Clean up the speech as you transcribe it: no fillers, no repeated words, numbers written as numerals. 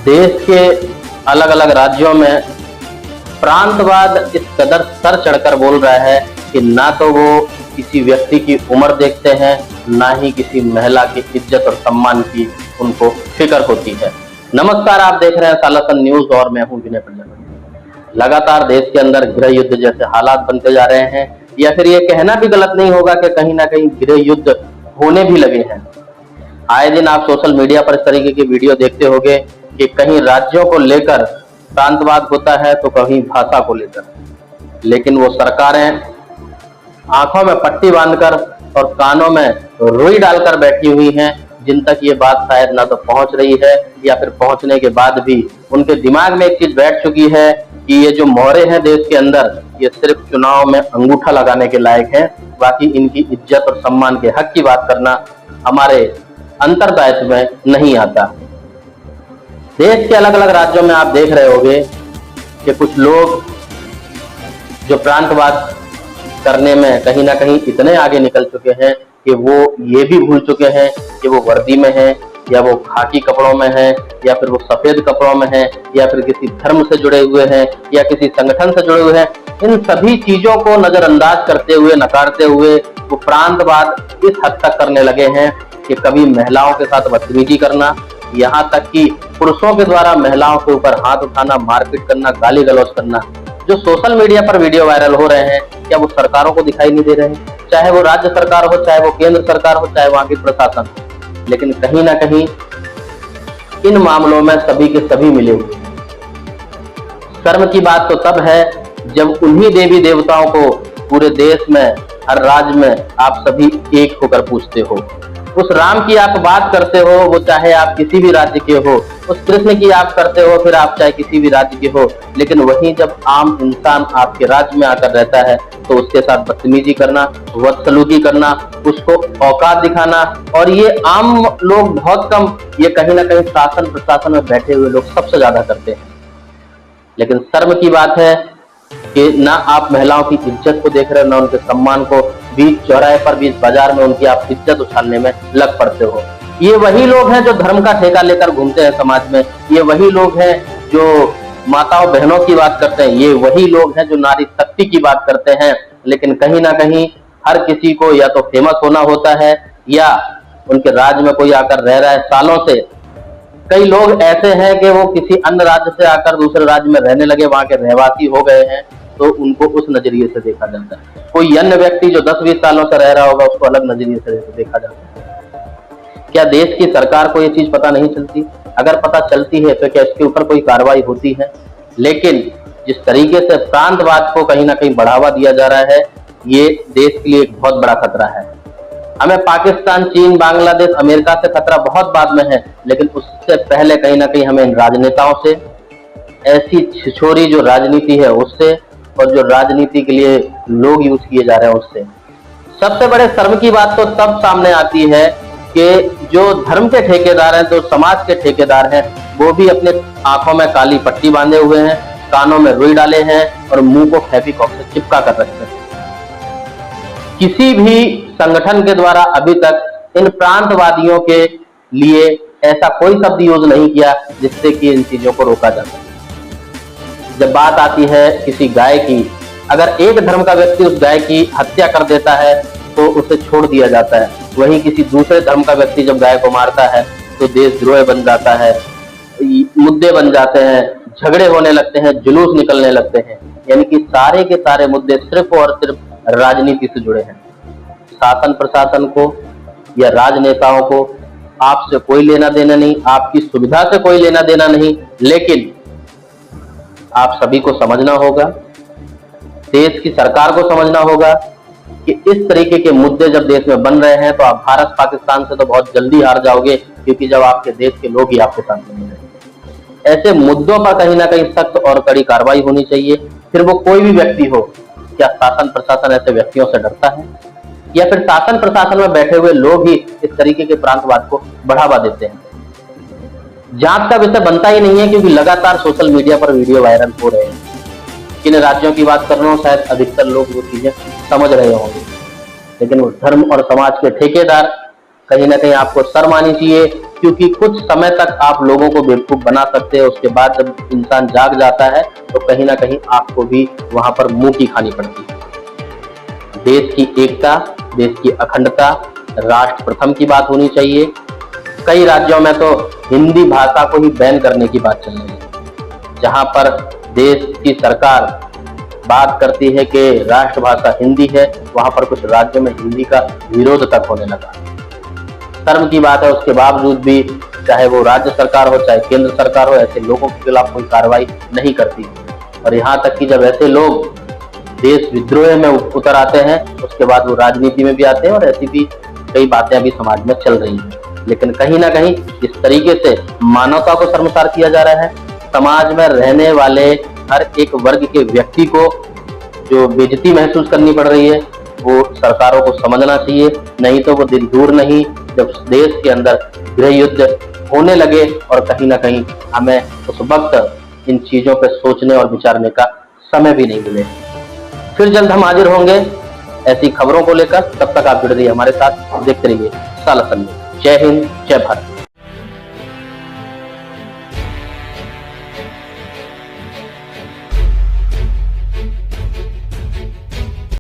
देश के अलग अलग राज्यों में प्रांतवाद इस कदर सर चढ़कर बोल रहा है कि ना तो वो किसी व्यक्ति की उम्र देखते हैं, ना ही किसी महिला की इज्जत और सम्मान की उनको फिक्र होती है। नमस्कार, आप देख रहे हैं सालासन न्यूज और मैं हूं विनय प्रजापति। लगातार देश के अंदर गृह युद्ध जैसे हालात बनते जा रहे हैं, या फिर ये कहना भी गलत नहीं होगा कि कहीं ना कहीं गृह युद्ध होने भी लगे हैं। आए दिन आप सोशल मीडिया पर इस तरीके की वीडियो देखते होंगे कि कहीं राज्यों को लेकर प्रांतवाद होता है तो कहीं भाषा को लेकर, लेकिन वो सरकारें आंखों में पट्टी बांधकर और कानों में रुई डालकर बैठी हुई हैं, जिन तक ये बात शायद ना तो पहुंच रही है, या फिर पहुंचने के बाद भी उनके दिमाग में एक चीज बैठ चुकी है कि ये जो मोहरे हैं देश के अंदर, ये सिर्फ चुनाव में अंगूठा लगाने के लायक हैं। बाकी इनकी इज्जत और सम्मान के हक की बात करना हमारे अंतरदायित्व में नहीं आता। देश के अलग अलग राज्यों में आप देख रहे होंगे कि कुछ लोग जो प्रांतवाद करने में कहीं ना कहीं इतने आगे निकल चुके हैं कि वो ये भी भूल चुके हैं कि वो वर्दी में है, या वो खाकी कपड़ों में है, या फिर वो सफेद कपड़ों में है, या फिर किसी धर्म से जुड़े हुए हैं, या किसी संगठन से जुड़े हुए हैं। इन सभी चीजों को नजरअंदाज करते हुए, नकारते हुए वो प्रांतवाद इस हद तक करने लगे हैं कि कभी महिलाओं के साथ बदतमीजी करना, यहाँ तक कि पुरुषों के द्वारा महिलाओं के ऊपर हाथ उठाना, मारपीट करना, गाली गलौज करना। जो सोशल मीडिया पर वीडियो वायरल हो रहे हैं, क्या वो सरकारों को दिखाई नहीं दे रहे हैं? चाहे वो राज्य सरकार हो, चाहे वो केंद्र सरकार हो, चाहे वहां की प्रशासन हो, लेकिन कहीं ना कहीं इन मामलों में सभी के सभी मिले हुए हैं। शर्म की बात तो तब है जब उन्हीं देवी देवताओं को पूरे देश में, हर राज्य में आप सभी एक होकर पूछते हो। उस राम की आप बात करते हो, वो चाहे आप किसी भी राज्य के हो, उस कृष्ण की आप करते हो, फिर आप चाहे किसी भी राज्य के हो, लेकिन वहीं जब आम इंसान आपके राज्य में आकर रहता है तो उसके साथ बदतमीजी करना, बदसलूकी करना, उसको औकात दिखाना, और ये आम लोग बहुत कम, ये कहीं ना कहीं शासन प्रशासन में बैठे हुए लोग सबसे ज्यादा करते हैं। लेकिन शर्म की बात है कि ना आप महिलाओं की इज्जत को देख रहे हो, ना उनके सम्मान को। बीच चौराहे पर, बीच बाजार में उनकी आप इज्जत उछालने में लग पड़ते हो। ये वही लोग हैं जो धर्म का ठेका लेकर घूमते हैं समाज में। ये वही लोग हैं जो माताओं बहनों की बात करते हैं। ये वही लोग हैं जो नारी शक्ति की बात करते हैं। लेकिन कहीं ना कहीं हर किसी को या तो फेमस होना होता है, या उनके राज्य में कोई आकर रह रहा है सालों से। कई लोग ऐसे हैं कि वो किसी अन्य राज्य से आकर दूसरे राज्य में रहने लगे, वहां के रहवासी हो गए हैं, तो उनको उस नजरिए से देखा जाता है। कोई अन्य व्यक्ति जो 10-20 सालों से रह रहा होगा, उसको अलग नजरिए से देखा जाता है। क्या देश की सरकार को ये चीज पता नहीं चलती? अगर पता चलती है तो क्या इसके ऊपर कोई कार्रवाई होती है? लेकिन जिस तरीके से प्रांतवाद को कहीं ना कहीं बढ़ावा दिया जा रहा है, ये देश के लिए एक बहुत बड़ा खतरा है। हमें पाकिस्तान, चीन, बांग्लादेश, अमेरिका से खतरा बहुत बाद में है, लेकिन उससे पहले कहीं ना कहीं हमें इन राजनेताओं से, ऐसी छिछोरी जो राजनीति है उससे, और जो राजनीति के लिए लोग यूज किए जा रहे हैं उससे। सबसे बड़े शर्म की बात तो तब सामने आती है कि जो धर्म के ठेकेदार हैं, जो समाज के ठेकेदार हैं, वो भी अपने आंखों में काली पट्टी बांधे हुए हैं, कानों में रुई डाले हैं और मुंह को फेविकॉल से चिपका कर रखते हैं। किसी भी संगठन के द्वारा अभी तक इन प्रांतवादियों के लिए ऐसा कोई शब्द यूज नहीं किया जिससे कि इन चीजों को रोका जा सके। जब बात आती है किसी गाय की, अगर एक धर्म का व्यक्ति उस गाय की हत्या कर देता है तो उसे छोड़ दिया जाता है। वहीं किसी दूसरे धर्म का व्यक्ति जब गाय को मारता है तो देशद्रोह बन जाता है, मुद्दे बन जाते हैं, झगड़े होने लगते हैं, जुलूस निकलने लगते हैं। यानी कि सारे के सारे मुद्दे सिर्फ और सिर्फ राजनीति से जुड़े हैं। शासन प्रशासन को या राजनेताओं को आपसे कोई लेना देना नहीं, आपकी सुविधा से कोई लेना देना नहीं, लेकिन आप सभी को समझना होगा, देश की सरकार को समझना होगा कि इस तरीके के मुद्दे जब देश में बन रहे हैं तो आप भारत पाकिस्तान से तो बहुत जल्दी हार जाओगे, क्योंकि जब आपके देश के लोग ही आपके साथ नहीं रहेंगे। ऐसे मुद्दों पर कहीं ना कहीं सख्त और कड़ी कार्रवाई होनी चाहिए, फिर वो कोई भी व्यक्ति हो। क्या शासन प्रशासन ऐसे व्यक्तियों से डरता है, या फिर शासन प्रशासन में बैठे हुए लोग ही इस तरीके के प्रांतवाद को बढ़ावा देते हैं? जांच का विषय बनता ही नहीं है, क्योंकि लगातार सोशल मीडिया पर वीडियो वायरल हो रहे हैं। किन राज्यों की बात कर रहा हूँ, शायद अधिकतर लोग वो चीजें समझ रहे होंगे, लेकिन वो धर्म और समाज के ठेकेदार, कहीं ना कहीं आपको शर्म आनी चाहिए क्योंकि कुछ समय तक आप लोगों को बेवकूफ बना सकते हैं, उसके बाद जब इंसान जाग जाता है तो कहीं ना कहीं आपको भी वहां पर मुंह की खानी पड़ती है। देश की एकता, देश की अखंडता, राष्ट्र प्रथम की बात होनी चाहिए। कई राज्यों में तो हिंदी भाषा को ही बैन करने की बात चल रही है। जहां पर देश की सरकार बात करती है कि राष्ट्रभाषा हिंदी है, वहां पर कुछ राज्यों में हिंदी का विरोध तक होने लगा। शर्म की बात है, उसके बावजूद भी चाहे वो राज्य सरकार हो चाहे केंद्र सरकार हो, ऐसे लोगों के खिलाफ कोई कार्रवाई नहीं करती। और यहाँ तक कि जब ऐसे लोग देश विद्रोह में उतर आते हैं, उसके बाद वो राजनीति में भी आते हैं और ऐसी भी कई बातें अभी समाज में चल रही हैं। लेकिन कहीं ना कहीं इस तरीके से मानवता को शर्मसार किया जा रहा है। समाज में रहने वाले हर एक वर्ग के व्यक्ति को जो बेइज्जती महसूस करनी पड़ रही है, वो सरकारों को समझना चाहिए। नहीं तो वो दिन दूर नहीं जब देश के अंदर गृह युद्ध होने लगे और कहीं ना कहीं हमें उस वक्त इन चीजों पर सोचने और विचारने का समय भी नहीं मिले। फिर जल्द हम हाजिर होंगे ऐसी खबरों को लेकर। तब तक आप जुड़े रहिए हमारे साथ, देखते रहिए साला संदेश। जय हिंद, जय भारत।